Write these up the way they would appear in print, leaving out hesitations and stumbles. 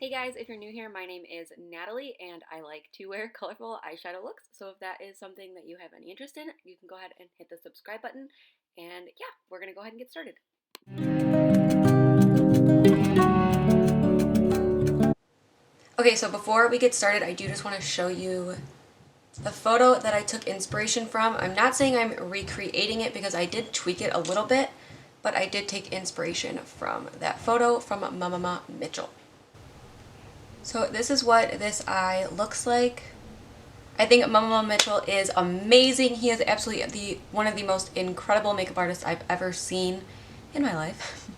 Hey guys, if you're new here, my name is Natalie and I like to wear colorful eyeshadow looks. So if that is something that you have any interest in, you can go ahead and hit the subscribe button. And yeah, we're gonna go ahead and get started. Okay, so before we get started, I do just want to show you the photo that I took inspiration from. I'm not saying I'm recreating it because I did tweak it a little bit, but I did take inspiration from that photo from MMMMitchell. So this is what this eye looks like. I think MMMMitchell is amazing. He is absolutely one of the most incredible makeup artists I've ever seen in my life,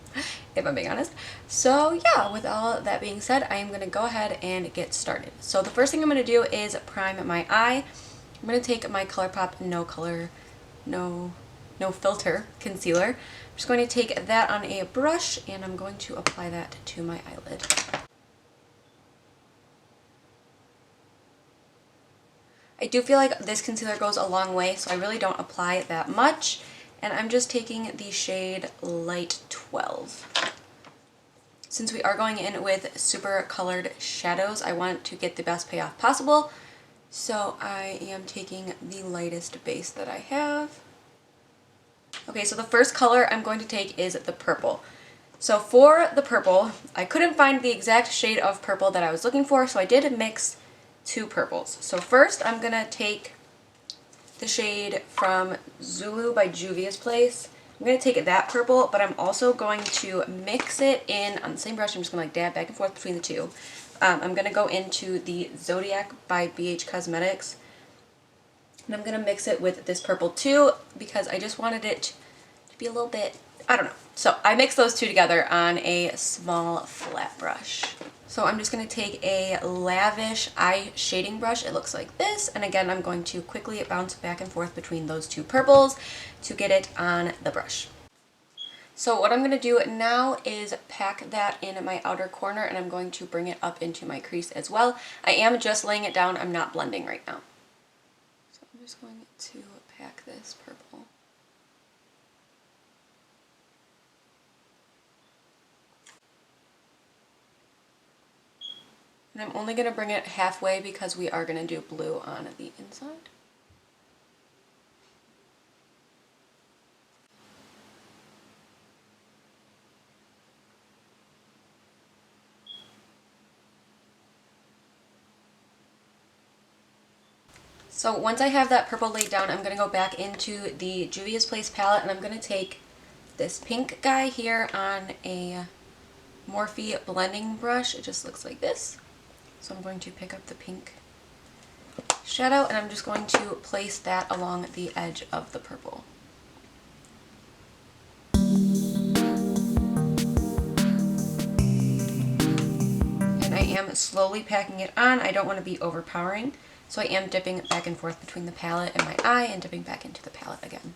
if I'm being honest. So yeah, with all that being said, I am going to go ahead and get started. So the first thing I'm going to do is prime my eye. I'm going to take my ColourPop No Filter concealer. I'm just going to take that on a brush and I'm going to apply that to my eyelid. I do feel like this concealer goes a long way, so I really don't apply that much. And I'm just taking the shade Light 12. Since we are going in with super colored shadows, I want to get the best payoff possible. So I am taking the lightest base that I have. Okay, so the first color I'm going to take is the purple. So for the purple, I couldn't find the exact shade of purple that I was looking for, so I did mix two purples. So first I'm gonna take the shade from Zulu by Juvia's Place. I'm gonna take that purple, but I'm also going to mix it in on the same brush. I'm just gonna like dab back and forth between the two. I'm gonna go into the Zodiac by BH Cosmetics, and I'm gonna mix it with this purple too because I just wanted it to be a little bit, I don't know. So I mixed those two together on a small flat brush. So I'm just going to take a lavish eye shading brush. It looks like this. And again, I'm going to quickly bounce back and forth between those two purples to get it on the brush. So what I'm going to do now is pack that in my outer corner and I'm going to bring it up into my crease as well. I am just laying it down. I'm not blending right now. So I'm just going to pack this purple. And I'm only going to bring it halfway because we are going to do blue on the inside. So once I have that purple laid down, I'm going to go back into the Juvia's Place palette and I'm going to take this pink guy here on a Morphe blending brush. It just looks like this. So I'm going to pick up the pink shadow and I'm just going to place that along the edge of the purple. And I am slowly packing it on. I don't want to be overpowering, so I am dipping back and forth between the palette and my eye and dipping back into the palette again.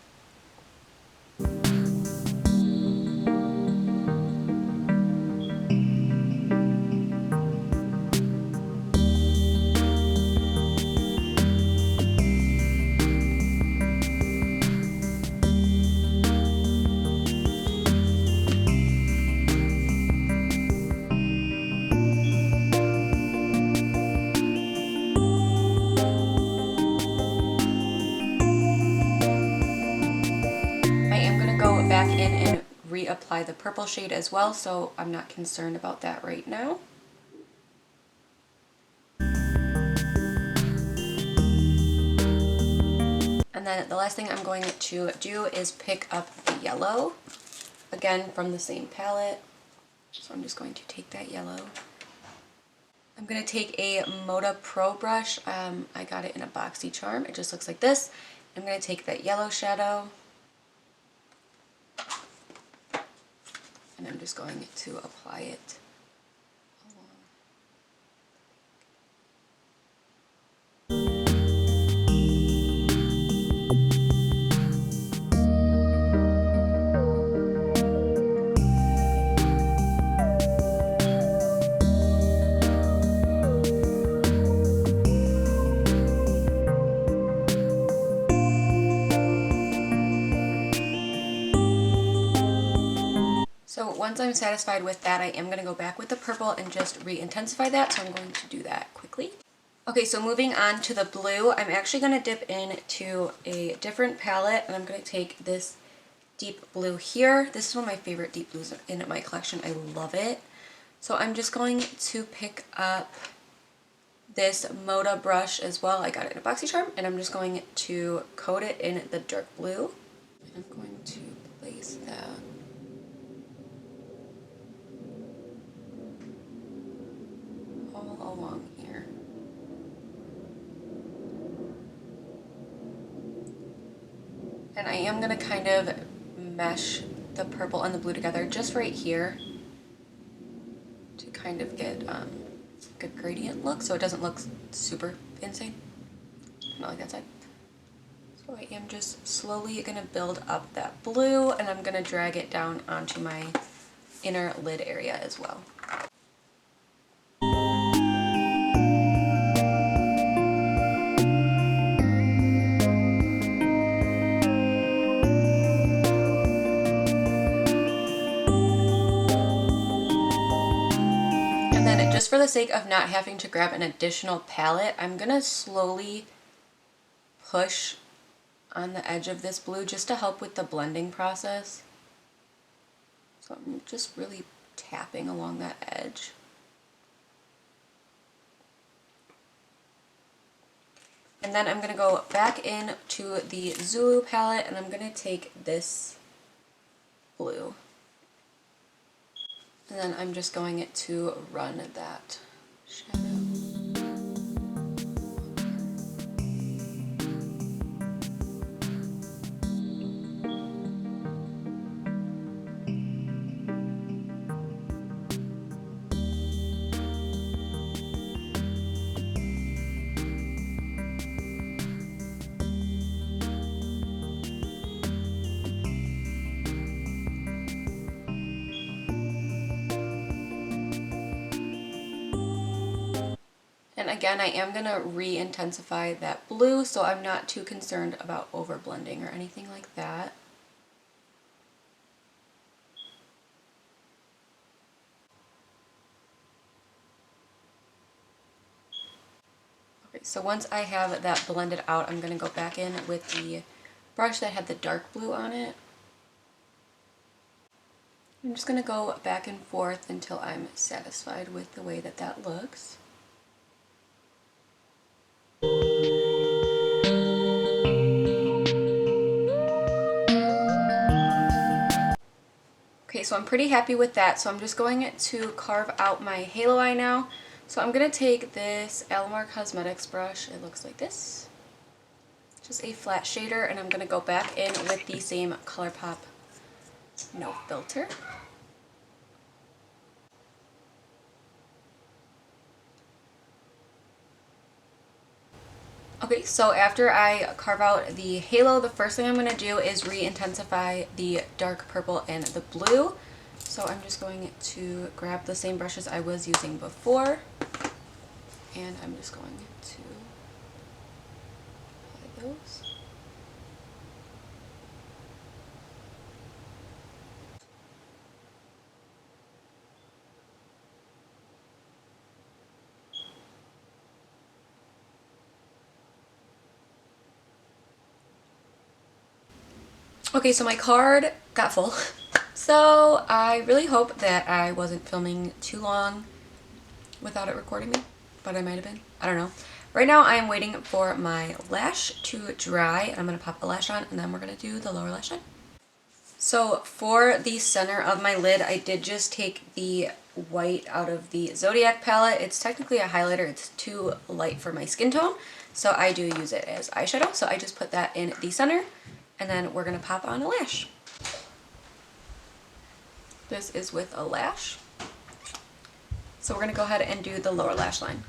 Back in and reapply the purple shade as well, so I'm not concerned about that right now. And then the last thing I'm going to do is pick up the yellow, again from the same palette. So I'm just going to take that yellow. I'm going to take a Moda Pro brush. I got it in a BoxyCharm. It just looks like this. I'm going to take that yellow shadow. And I'm just going to apply it along. So once I'm satisfied with that, I am going to go back with the purple and just re-intensify that, so I'm going to do that quickly. Okay, so moving on to the blue, I'm actually going to dip into a different palette, and I'm going to take this deep blue here. This is one of my favorite deep blues in my collection. I love it. So I'm just going to pick up this Moda brush as well. I got it in a BoxyCharm, and I'm just going to coat it in the dark blue. And I'm going to place that all along here. And I am going to kind of mesh the purple and the blue together just right here to kind of get a good gradient look so it doesn't look super insane. Not like that side. So I am just slowly going to build up that blue, and I'm going to drag it down onto my inner lid area as well. And then just for the sake of not having to grab an additional palette, I'm going to slowly push on the edge of this blue just to help with the blending process. So I'm just really tapping along that edge. And then I'm going to go back into the Zulu palette, and I'm going to take this blue. And then I'm just going to run that shadow. And again, I am going to re-intensify that blue, so I'm not too concerned about over blending or anything like that. Okay, so once I have that blended out, I'm going to go back in with the brush that had the dark blue on it. I'm just going to go back and forth until I'm satisfied with the way that that looks. Okay, so I'm pretty happy with that, so I'm just going to carve out my halo eye now. So I'm going to take this Alamar Cosmetics brush, it looks like this, just a flat shader, and I'm going to go back in with the same ColourPop No Filter. Okay, so after I carve out the halo, the first thing I'm going to do is re-intensify the dark purple and the blue. So I'm just going to grab the same brushes I was using before, and I'm just going to apply those. Okay, so my card got full, so I really hope that I wasn't filming too long without it recording me, but I might have been. I don't know. Right now I am waiting for my lash to dry, and I'm going to pop the lash on, and then we're going to do the lower lash line. So for the center of my lid, I did just take the white out of the Zodiac palette. It's technically a highlighter. It's too light for my skin tone, so I do use it as eyeshadow. So I just put that in the center, and then we're going to pop on a lash. This is with a lash. So we're going to go ahead and do the lower lash line.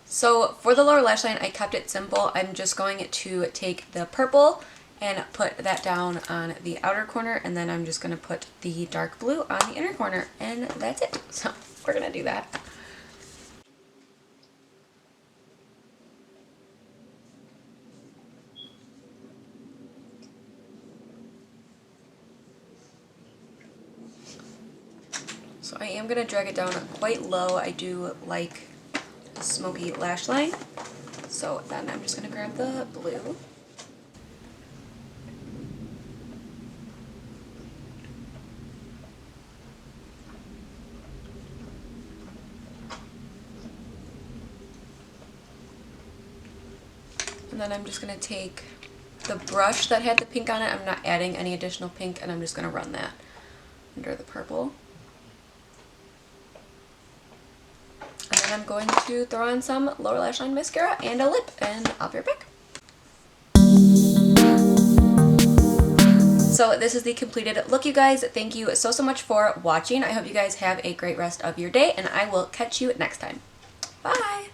So for the lower lash line, I kept it simple. I'm just going to take the purple and put that down on the outer corner, and then I'm just going to put the dark blue on the inner corner, and that's it. So we're going to do that. So I am going to drag it down quite low. I do like a smoky lash line. So then I'm just going to grab the blue. And then I'm just going to take the brush that had the pink on it. I'm not adding any additional pink, and I'm just going to run that under the purple. And then I'm going to throw on some lower lash line mascara and a lip, and I'll be right back. So this is the completed look, you guys. Thank you so much for watching. I hope you guys have a great rest of your day, and I will catch you next time. Bye!